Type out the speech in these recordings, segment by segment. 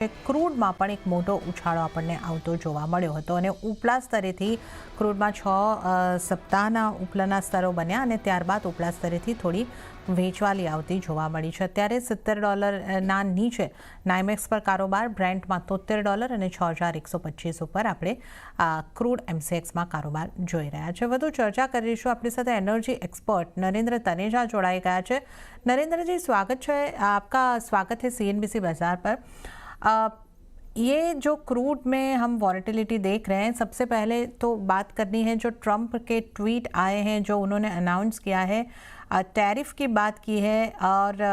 ક્રૂડમાં પણ એક મોટો ઉછાળો આપણને આવતો જોવા મળ્યો હતો અને ઉપલા સ્તરેથી ક્રૂડમાં 6 સપ્તાહના ઉપલાના સ્તરો બન્યા અને ત્યારબાદ ઉપલા સ્તરેથી થોડી વેચવાલી આવતી જોવા મળી છે। અત્યારે $70 નીચે નાઇમેક્સ પર કારોબાર, બ્રેન્ટમાં $73 અને 6125 ઉપર આપણે ક્રૂડ MCXમાં કારોબાર જોઈ રહ્યા છે। વધુ ચર્ચા કરીશું। આપણી સાથે એનર્જી एक्सपर्ट नरेंद्र तनेजा जोड़ाई गया है। नरेंद्र जी, स्वागत है, आपका स्वागत है CNBC बाजार पर। ये जो क्रूड में हम वॉलेटिलिटी देख रहे हैं, सबसे पहले तो बात करनी है जो ट्रंप के ट्वीट आए हैं, जो उन्होंने अनाउंस किया है, टैरिफ की बात की है और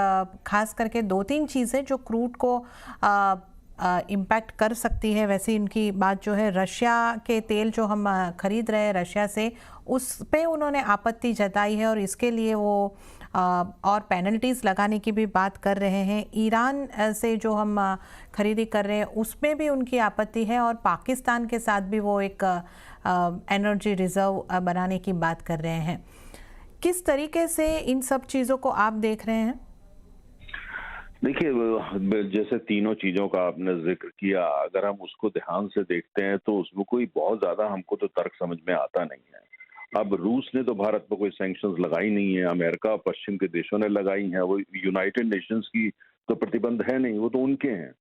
ख़ास करके 2-3 चीज़ें जो क्रूड को इम्पैक्ट कर सकती है। वैसे इनकी बात जो है, रशिया के तेल जो हम खरीद रहे हैं रशिया से, उस पे उन्होंने आपत्ति जताई है और इसके लिए वो और पेनल्टीज़ लगाने की भी बात कर रहे हैं। ईरान से जो हम खरीदी कर रहे हैं उसमें भी उनकी आपत्ति है और पाकिस्तान के साथ भी वो एक एनर्जी रिजर्व बनाने की बात कर रहे हैं। किस तरीके से इन सब चीज़ों को आप देख रहे हैं? देखिए, जैसे तीनों चीजों का आपने जिक्र किया, अगर हम उसको ध्यान से देखते हैं तो उसमें कोई बहुत ज्यादा हमको तो तर्क समझ में आता नहीं है। अब रूस ने तो भारत पर कोई सैंक्शंस लगाई नहीं है, अमेरिका और पश्चिम के देशों ने लगाई हैं। वो यूनाइटेड नेशंस की तो प्रतिबंध है नहीं, वो तो उनके हैं।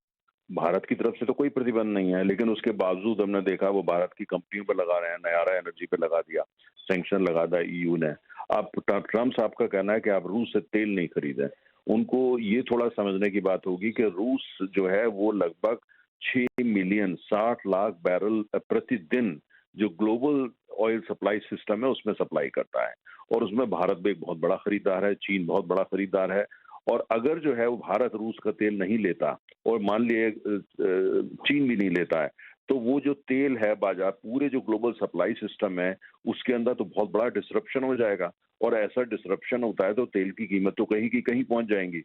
भारत की तरफ से तो कोई प्रतिबंध नहीं है, लेकिन उसके बावजूद हमने देखा वो भारत की कंपनियों पर लगा रहे हैं। नयारा एनर्जी पे लगा दिया, सैंक्शन लगा दिया EU ने। अब ट्रम्प साहब का कहना है कि आप रूस से तेल नहीं खरीदें। उनको ये थोड़ा समझने की बात होगी कि रूस जो है वो लगभग 6 मिलियन 60 लाख बैरल प्रतिदिन जो ग्लोबल ऑयल सप्लाई सिस्टम है उसमें सप्लाई करता है, और उसमें भारत भी एक बहुत बड़ा खरीदार है, चीन बहुत बड़ा खरीदार है। और अगर जो है वो भारत रूस का तेल नहीं लेता और मान लिए चीन भी नहीं लेता है, तो वो जो तेल है बाजार पूरे जो ग्लोबल सप्लाई सिस्टम है उसके अंदर तो बहुत बड़ा डिसरप्शन हो जाएगा, और ऐसा डिसरप्शन होता है तो तेल की कीमत तो कहीं की कहीं पहुंच जाएंगी।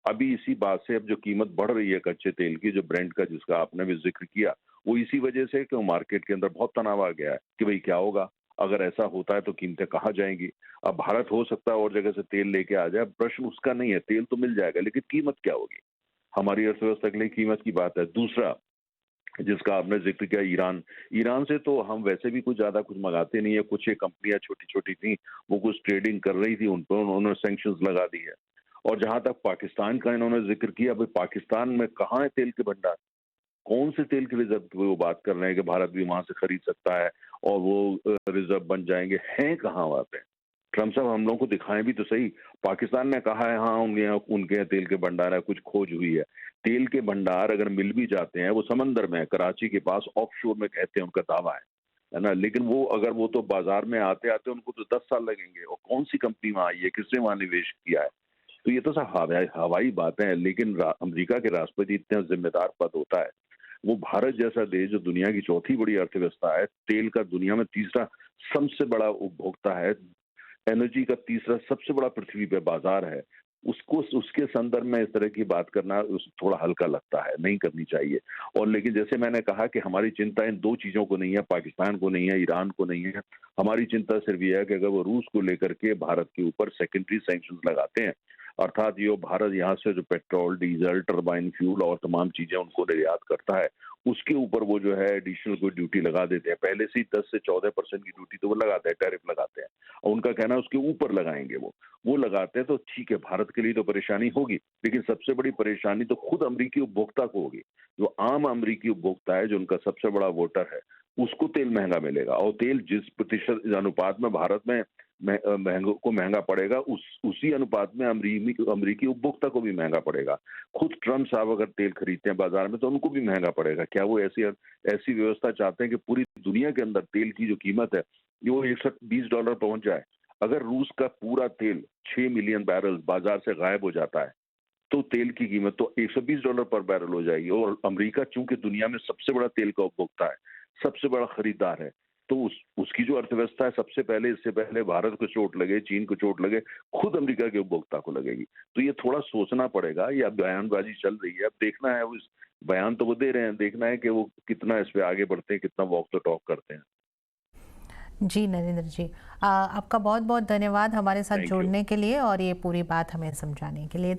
अभी इसी बात से अब जो कीमत बढ़ रही है कच्चे तेल की, जो ब्रेंट का जिसका आपने भी जिक्र किया, वो इसी वजह से कि मार्केट के अंदर बहुत तनाव आ गया है कि भाई क्या होगा अगर ऐसा होता है तो कीमतें कहाँ जाएंगी। अब भारत हो सकता है और जगह से तेल लेके आ जाए, प्रश्न उसका नहीं है, तेल तो मिल जाएगा लेकिन कीमत क्या होगी। हमारी अर्थव्यवस्था के लिए कीमत की बात है। दूसरा जिसका आपने जिक्र किया, ईरान से तो हम वैसे भी कुछ ज्यादा कुछ मंगाते नहीं है। कुछ ये कंपनियां छोटी छोटी थी, वो कुछ ट्रेडिंग कर रही थी, उन पर उन्होंने सैंक्शंस लगा दी है। और जहां तक पाकिस्तान का इन्होंने जिक्र किया, भाई पाकिस्तान में कहाँ है तेल के भंडार, कौन से तेल के रिजर्व की वो बात कर रहे हैं कि भारत भी वहां से खरीद सकता है और वो रिजर्व बन जाएंगे, हैं कहाँ वहां पे। ट्रम्प साहब हम लोगों को दिखाएं भी तो सही। पाकिस्तान ने कहा है हाँ उनके यहाँ तेल के भंडार है, कुछ खोज हुई है। तेल के भंडार अगर मिल भी जाते हैं वो समंदर में, कराची के पास ऑफशोर में कहते हैं, उनका दावा है ना। लेकिन वो अगर वो तो बाजार में आते आते उनको तो 10 साल लगेंगे, और कौन सी कंपनी वहां आई है, किसने वहां निवेश किया है। तो ये तो सब हवाई बातें हैं। लेकिन अमेरिका के राष्ट्रपति इतना जिम्मेदार पद होता है, वो भारत जैसा देश जो दुनिया की चौथी बड़ी अर्थव्यवस्था है, तेल का दुनिया में तीसरा सबसे बड़ा उपभोक्ता है, एनर्जी का तीसरा सबसे बड़ा पृथ्वी पे बाजार है, उसको उसके संदर्भ में इस तरह की बात करना थोड़ा हल्का लगता है, नहीं करनी चाहिए। और लेकिन जैसे मैंने कहा कि हमारी चिंता इन दो चीजों को नहीं है, पाकिस्तान को नहीं है, ईरान को नहीं है। हमारी चिंता सिर्फ यह है कि अगर वो रूस को लेकर के भारत के ऊपर सेकेंडरी सैंक्शंस लगाते हैं, अर्थात ये भारत यहाँ से जो पेट्रोल, डीजल, टर्बाइन फ्यूल और तमाम चीजें उनको निर्यात करता है, उसके ऊपर वो जो है एडिशनल कोई ड्यूटी लगा देते हैं। पहले से ही 10 से 14% की ड्यूटी तो वो लगाते हैं, टैरिफ लगाते हैं, और उनका कहना है उसके ऊपर लगाएंगे। वो लगाते हैं तो ठीक है, भारत के लिए तो परेशानी होगी, लेकिन सबसे बड़ी परेशानी तो खुद अमरीकी उपभोक्ता को होगी। जो आम अमरीकी उपभोक्ता है, जो उनका सबसे बड़ा वोटर है, उसको तेल महंगा मिलेगा, और तेल जिस प्रतिशत अनुपात में भारत में महंगा पड़ेगा, उसी अनुपात में अमरीकी उपभोक्ता को भी महंगा पड़ेगा। खुद ट्रम्प साहब अगर तेल खरीदते हैं बाजार में तो उनको भी महंगा पड़ेगा। क्या वो ऐसी व्यवस्था चाहते हैं कि पूरी दुनिया के अंदर तेल की जो कीमत है वो $120 पहुंच जाए? अगर रूस का पूरा तेल 6 मिलियन बैरल बाजार से गायब हो जाता है तो तेल की कीमत तो $120 पर बैरल हो जाएगी। और अमेरिका चूंकि दुनिया में सबसे बड़ा तेल का उपभोक्ता है, सबसे बड़ा खरीदार है, तो उसकी जो अर्थव्यवस्था है, सबसे पहले इससे पहले भारत को चोट लगे, चीन को चोट लगे, खुद अमेरिका के उपभोक्ता को लगेगी। तो ये थोड़ा सोचना पड़ेगा। ये अब बयानबाजी चल रही है, अब देखना है, वो बयान तो वो दे रहे हैं, देखना है कि वो कितना इस पे आगे बढ़ते हैं, कितना वॉक द टॉक करते हैं। जी नरेंद्र जी, आपका बहुत बहुत धन्यवाद हमारे साथ जुड़ने के लिए और ये पूरी बात हमें समझाने के लिए।